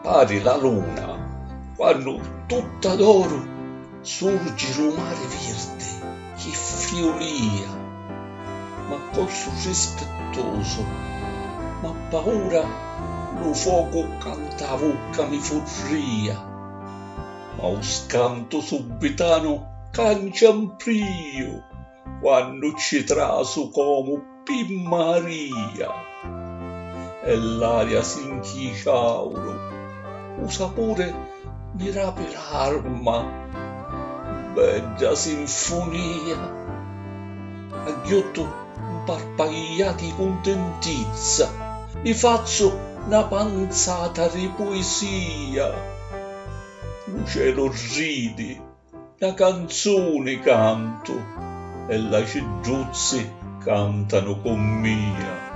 pari la luna, quando tutta d'oro sorge lo mare verde che friolia, ma poi sul rispettoso, ma paura lo fuoco canta a bocca mi furria, ma lo scanto subitano cancia un prio, quando ci traso come Pi Maria, e l'aria si inchiauro, o sapore mi rape l'arma, bella sinfonia, a ghiotto parpagliati contentizza, mi faccio una panzata di poesia, lo cielo ride, una canzone canto, e le ceggiuzze cantano con mia.